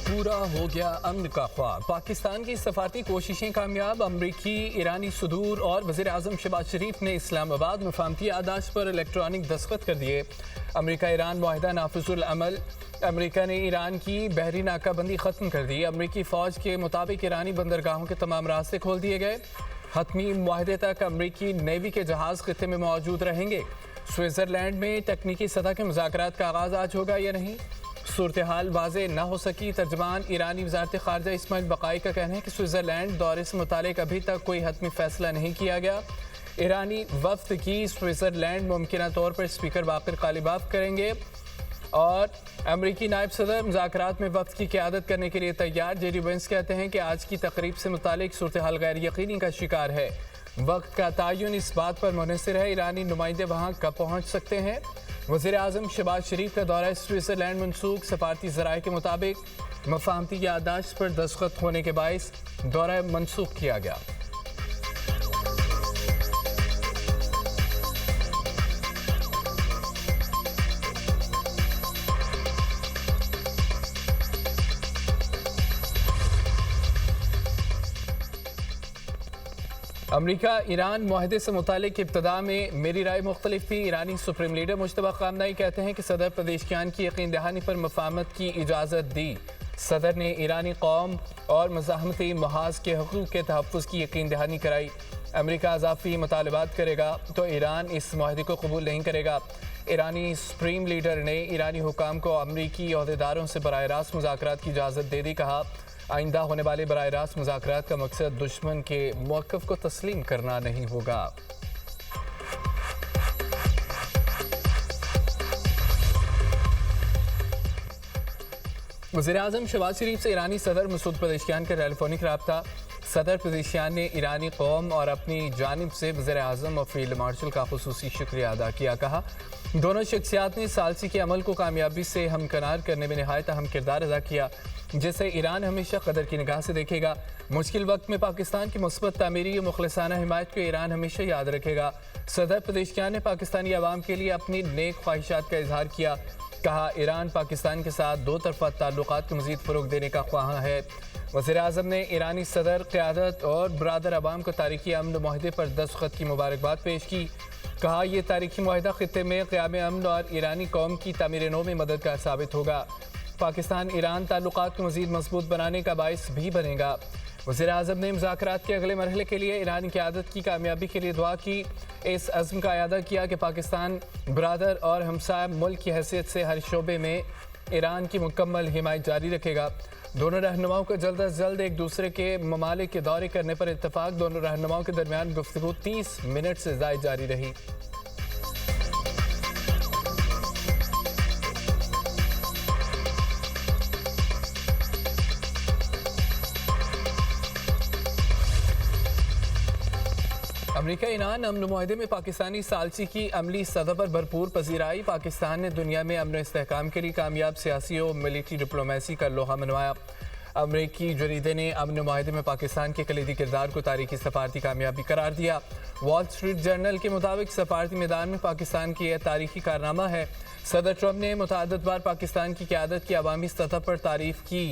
पूरा हो गया अमन का ख्वाब। पाकिस्तान की सफारती कोशिशें कामयाब। अमरीकी ईरानी सदूर और वज़ीर आज़म शहबाज शरीफ ने इस्लामाबाद मफाहमती यादाश्त पर इलेक्ट्रॉनिक दस्तखत कर दिए। अमरीका ईरान मुआहिदा नाफिजुल अमल। अमरीका ने ईरान की बहरी नाकाबंदी ख़त्म कर दी। अमरीकी फ़ौज के मुताबिक ईरानी बंदरगाहों के तमाम रास्ते खोल दिए गए। हतमी मुआहदे तक अमरीकी नेवी के जहाज़ खित्ते में मौजूद रहेंगे। स्विट्ज़रलैंड में तकनीकी सतह के मुज़ाकरात का आगाज़ आज होगा या नहीं, सूरत हाल वाज़े न हो सकी। तर्जमान ईरानी वज़ारत ख़ारजा इस्माइल बक़ाई का कहना है कि स्विट्ज़रलैंड दौरे से मुतालिक अभी तक कोई हतमी फ़ैसला नहीं किया गया। ईरानी वफ़द की स्विट्ज़रलैंड मुमकिन तौर पर स्पीकर बाक़िर ग़ालिबाफ करेंगे और अमरीकी नायब सदर मुज़ाकरात में वफ़द की क़यादत करने के लिए तैयार। जेडी वेंस कहते हैं कि आज की तकरीब से मुतालिक सूरत हाल गैर यकीनी का शिकार है। वक्त का तयन इस बात पर मुनहसर है ईरानी नुमाइंदे वहाँ कब पहुँच सकते हैं। वज़ीर आज़म शहबाज शरीफ का दौरा स्विट्ज़रलैंड मनसूख। सफारती ज़राए के मुताबिक मफाहमती यादाश्त पर दस्तखत होने के बाइस दौरा मनसूख किया गया। अमरीका ईरान मुआहदे से मुतालिक इब्तदा में मेरी राय मुख्तलिफ थी। ईरानी सुप्रीम लीडर मुश्तबा खामनाई कहते हैं कि सदर पेज़ेश्कियान की यकीन दहानी पर मफाहमत की इजाज़त दी। सदर ने ईरानी कौम और मज़ाहमती महाज के हकूक़ के तहफ़्फ़ुज़ की यकीन दहानी कराई। अमरीका इज़ाफ़ी मुतालबात करेगा तो ईरान इस मुआहदे को कबूल नहीं करेगा। ईरानी सुप्रीम लीडर ने ईरानी हुकाम को अमरीकी अहदेदारों से बराह रास्त मुज़ाकरात की इजाज़त दे दी। कहा, आइंदा होने वाले बराह रास्त मुज़ाकरात का मकसद दुश्मन के मौक़िफ़ को तस्लीम करना नहीं होगा। वज़ीर आज़म शहबाज शरीफ से ईरानी सदर मसूद पेज़ेश्कियान का टेलीफोनिक रब्ता। सदर पेज़ेश्कियान ने ईरानी कौम और अपनी जानिब से वज़ीर आज़म और फील्ड मार्शल का खुसूसी शुक्रिया अदा किया। कहा, दोनों शख्सियात ने सालसी के अमल को कामयाबी से हमकनार करने में नहायत अहम किरदार अदा किया, जिसे ईरान हमेशा कदर की निगाह से देखेगा। मुश्किल वक्त में पाकिस्तान की मुस्बत तामीरी और मुखलिसाना हिमायत को ईरान हमेशा याद रखेगा। सदर पेज़ेश्कियान ने पाकिस्तानी अवाम के लिए अपनी नेक ख्वाहिशात का इजहार किया। कहा, ईरान पाकिस्तान के साथ दो तरफ़ा ताल्लुकात को मज़ीद फ़रोग़ देने का ख्वाह है। वज़ीर आज़म ने ईरानी सदर, क़यादत और बरादर अवाम को तारीख़ी अमन मुआहदे पर दस्तखत की मुबारकबाद पेश की। कहा, यह तारीख़ी मुआहदा ख़ित्ते में क़याम अमन और ईरानी कौम की तामीर नौ में मददगार साबित होगा। पाकिस्तान ईरान ताल्लुकात को मज़ीद मजबूत बनाने का बाइस भी बनेगा। वज़ीर आज़म ने मुज़ाकरात के अगले मरहले के लिए ईरानी क़यादत की कामयाबी के लिए दुआ की। इस अज़्म का अयादा किया कि पाकिस्तान बरादर और हमसाया मुल्क की हैसियत से हर शोबे में ईरान की मुकम्मल हिमायत जारी रखेगा। दोनों रहनुमाओं को जल्द अज जल्द एक दूसरे के ममालिक के दौरे करने पर इत्तफाक। दोनों रहनुमाओं के दरमियान गुफ्तगू 30 मिनट से ज़ायद जारी रही। अमरीका ईरान अमन मुआहदे में पाकिस्तानी सालसी की अमली सतह पर भरपूर पजीराई। पाकिस्तान ने दुनिया में अमन इस्तेहकाम के लिए कामयाब सियासी और मिलिट्री डिप्लोमेसी का लोहा मनवाया। अमरीकी जरीदे ने अमन मुआहदे में पाकिस्तान के कलीदी किरदार को तारीखी सफारती कामयाबी करार दिया। वॉल स्ट्रीट जर्नल के मुताबिक सफारती मैदान में पाकिस्तान की यह तारीखी कारनामा है। सदर ट्रंप ने मुतअद्दिद बार पाकिस्तान की क़यादत की अवामी सतह पर तारीफ की।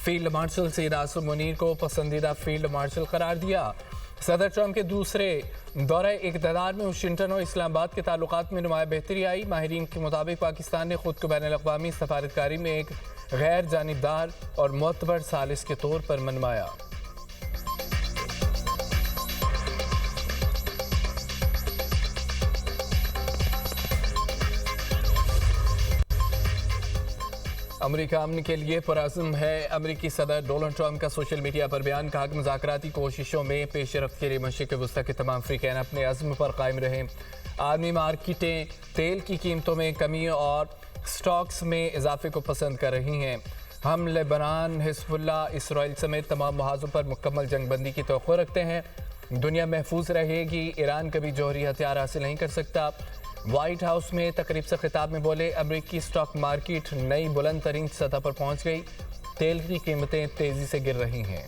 फील्ड मार्शल सैयद आसिम मुनीर को पसंदीदा फील्ड मार्शल करार दिया। सदर ट्रंप के दूसरे दौरे इक़्तिदार में वाशिंगटन और इस्लामाबाद के ताल्लुकात में नुमाया बेहतरी आई। माहिरीन के मुताबिक पाकिस्तान ने खुद को बैनुल-अक़वामी सफारतकारी में एक गैर जानिबदार और मोतबर सालिस के तौर पर मनवाया। अमरीका अमन के लिए पुरअज़्म है। अमरीकी सदर डोनाल्ड ट्रंप का सोशल मीडिया पर बयान। कहा कि मुज़ाकराती कोशिशों में पेशरफ्त के लिए मशरिक़ वस्ता के तमाम अफ़रीकैन अपने अज़्म पर कायम रहें। आलमी मार्केटें तेल की कीमतों में कमी और स्टॉक्स में इजाफे को पसंद कर रही हैं। हम लेबनान, हिज़्बुल्लाह, इसराइल समेत तमाम महाज़ों पर मुकम्मल जंगबंदी की तवक्को रखते हैं। दुनिया महफूज रहेगी। ईरान कभी जौहरी हथियार हासिल नहीं कर सकता। व्हाइट हाउस में तकरीब से खिताब में बोले, अमरीकी स्टॉक मार्केट नई बुलंद तरीन सतह पर पहुंच गई। तेल की कीमतें तेजी से गिर रही हैं।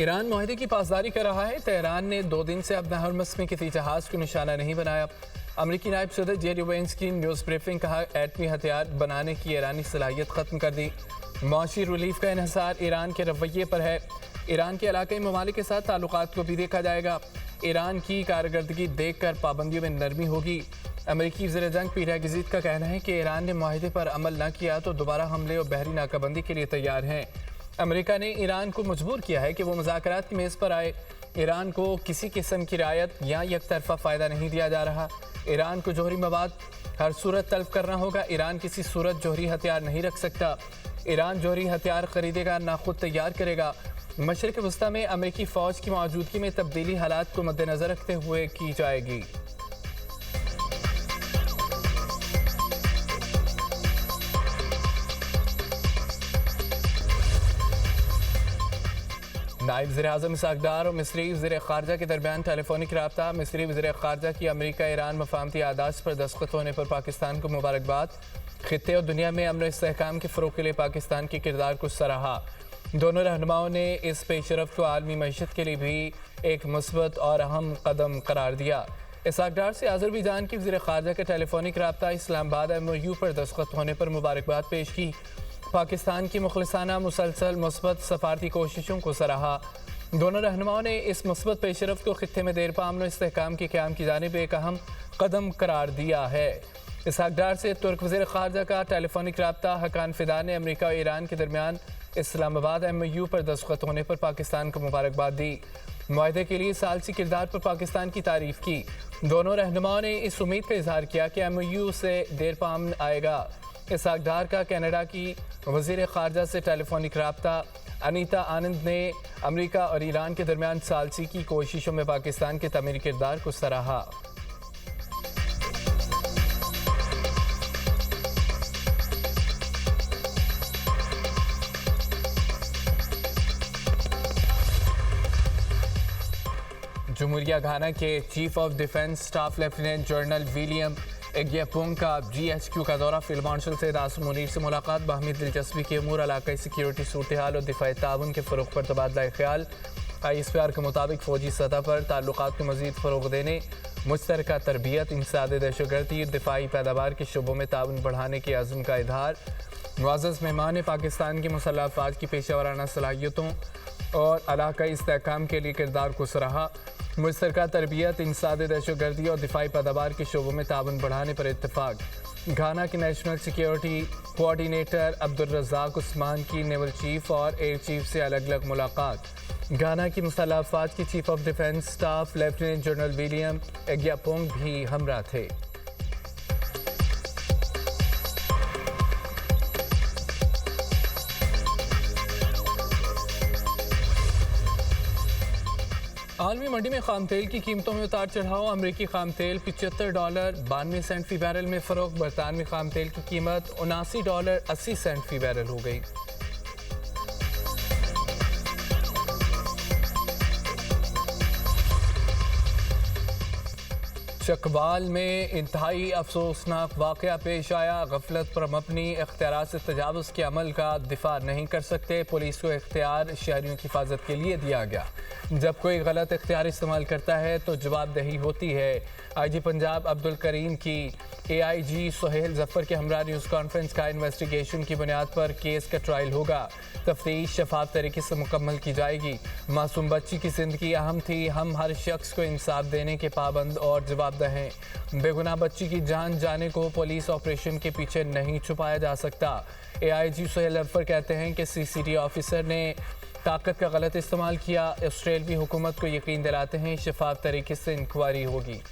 ईरान माहिदे की पासदारी कर रहा है। तेहरान ने 2 दिन से अपना हरमस में किसी जहाज को निशाना नहीं बनाया। अमरीकी नायब सदर जेरी वेंस की न्यूज़ ब्रीफिंग, कहा एटमी हथियार बनाने की ईरानी सलाहियत ख़त्म कर दी। मौशी रिलीफ का इन्हिसार ईरान के रवैये पर है। ईरान के इलाक़ाई ममालिक के साथ ताल्लुकात को भी देखा जाएगा। ईरान की कारकर्दगी देख कर पाबंदियों में नरमी होगी। अमरीकी वज़ीर जंग पीर गजीद का कहना है कि ईरान ने माहिदे पर अमल न किया तो दोबारा हमले और बहरी नाकाबंदी के लिए तैयार हैं। अमेरिका ने ईरान को मजबूर किया है कि वो मुज़ाकरात की मेज़ पर आए। ईरान को किसी किस्म की रियायत या एक तरफा फ़ायदा नहीं दिया जा रहा। ईरान को जोहरी मवाद हर सूरत तलब करना होगा। ईरान किसी सूरत जोहरी हथियार नहीं रख सकता। ईरान जोहरी हथियार खरीदेगा ना खुद तैयार करेगा। मशरिक़ वस्ता में अमरीकी फ़ौज की मौजूदगी में तब्दीली हालात को मद्देनज़र रखते हुए की जाएगी। नायब वज़ीर-ए-आज़म इसहाक़ डार और मिस्री वज़ीर ख़ारजा के दरमियान टेलीफोनिक रब्ता। मिस्री वज़ीर ख़ारजा की अमरीका ईरान मफ़ाहमती आदाज़ पर दस्तखत होने पर पाकिस्तान को मुबारकबाद। ख़ित्ते और दुनिया में अमन इस्तेहकाम के फ़रोग़ के लिए पाकिस्तान के किरदार को सराहा। दोनों रहनुमाओं ने इस पेशरफ़्त को आलमी मईशत के लिए भी एक मुस्बत और अहम कदम करार दिया। इसहाक़ डार से अज़रबैजान की वज़ीर ख़ारजा का टेलीफोनिक रब्ता। इस्लामाबाद MOU पर दस्तखत होने पर मुबारकबाद पेश की। पाकिस्तान की मुखलिसाना मुसलसल मुस्बत सफारती कोशिशों को सराहा। दोनों रहनुमाओं ने इस मुस्बत पेशरफ़्त को ख़ित्ते में देरपा अमन इस्तेहकाम के क़याम की जानिब एक अहम कदम करार दिया है। इसहाक़ डार से तुर्क वज़ीर ख़ारजा का टेलीफोनिक रब्ता। हकान फ़िदा ने अमरीका और ईरान के दरमियान इस्लामाबाद MOU पर दस्तखत होने पर पाकिस्तान को मुबारकबाद दी। मुआहदे के लिए सालसी किरदार पर पाकिस्तान की तारीफ़ की। दोनों रहनुमाओं ने इस उम्मीद का इजहार किया कि MOU से देरपा अमन आएगा। इसहाक़ डार का कनाडा की वज़ीर ख़ारजा से टेलीफोनिक रब्ता। अनीता आनंद ने अमरीका और ईरान के दरमियान सालसी की कोशिशों में पाकिस्तान के तमीरी किरदार को सराहा। जमहूरिया घाना के chief of defence staff lieutenant general William Agyapong का GHQ का दौरा। फील्ड मार्शल सैयद आसिम मुनीर से मुलाकात। बाहमी दिलचस्पी के अमूर, इलाकाई सिक्योरिटी सूरत हाल और दिफाई ताउन के फ़रोग़ पर तबादला ख्याल। ISPR के मुताबिक फ़ौजी सतह पर ताल्लुकात को मज़ीद फ़रोग़ देने, मुश्तरका तरबियत, इंसदाद दहशतगर्दी, दिफाई पैदावार के शोबों में ताउन बढ़ाने के अज़्म का इज़हार। मुअज़्ज़ज़ मेहमान ने पाकिस्तान की मुसल्लह अफ़वाज की पेशा वराना सलाहियतों और इलाकाई इस्तेहकाम के लिए किरदार को सराहा। मुश्तरका तरबियत, इंसदाद दहशतगर्दी और दिफाई पैदावार के शोबों में ताउन बढ़ाने पर इत्तफ़ाक़। घाना के national security coordinator Abdul Razak Usman की नेवल चीफ और एयर चीफ से अलग अलग मुलाकात। घाना की मुसल्लह अफ़वाज की chief of defence staff lieutenant general William Agyapong भी हमरा थे। आलमी मंडी में खाम तेल की कीमतों में उतार चढ़ाव। अमरीकी खाम तेल $75.92 फ़ी बैरल में फ़रोख्त। बरतानवी खाम तेल की कीमत $79.80 फ़ी बैरल हो गई। चकवाल में इंतहाई अफसोसनाक वाक़या पेश आया। गफलत पर मबनी इख्तियारात से तजावुज़ के अमल का दिफा नहीं कर सकते। पुलिस को इख्तियार शहरियों की हिफाजत के लिए दिया गया। जब कोई गलत इख्तियार इस्तेमाल करता है तो जवाबदेही होती है। IG पंजाब अब्दुल करीम की AIG सुहेल जफ़र के हमरा न्यूज़ कॉन्फ्रेंस का इन्वेस्टिगेशन की बुनियाद पर केस का ट्रायल होगा। तफ्तीश शफाफ तरीके से मुकम्मल की जाएगी। मासूम बच्ची की ज़िंदगी अहम थी। हम हर शख्स को इंसाफ देने के पाबंद और जवाबदेह हैं। बेगुनाह बच्ची की जान जाने को पुलिस ऑपरेशन के पीछे नहीं छुपाया जा सकता। AIG सुहेल जफ़र कहते हैं कि CCTV ऑफिसर ने ताकत का गलत इस्तेमाल किया। ऑस्ट्रेलवी हुकूमत को यकीन दिलाते हैं शफाफ तरीके से इंक्वायरी होगी।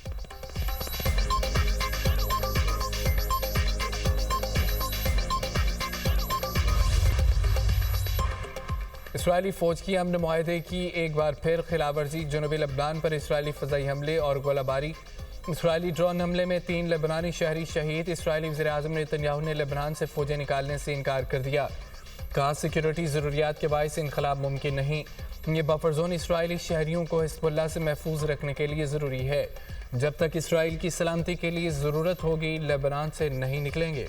इसराइली फ़ौज की अमन मुआहदे की एक बार फिर खिलाफवर्जी। जनूबी लबनान पर इसराइली फ़ज़ाई हमले और गोलाबारी। इसराइली ड्रोन हमले में 3 लेबनानी शहरी शहीद। इसराइली वज़ीर-ए-आज़म नेतन्याहू ने लेबनान से फ़ौजें निकालने से इनकार कर दिया। कहा सिक्योरिटी ज़रूरियात के बायस इनक़लाब मुमकिन नहीं। ये बफर जोन इसराइली शहरियों को हिज़्बुल्लाह से महफूज रखने के लिए ज़रूरी है। जब तक इसराइल की सलामती के लिए ज़रूरत होगी लेबनान से नहीं निकलेंगे।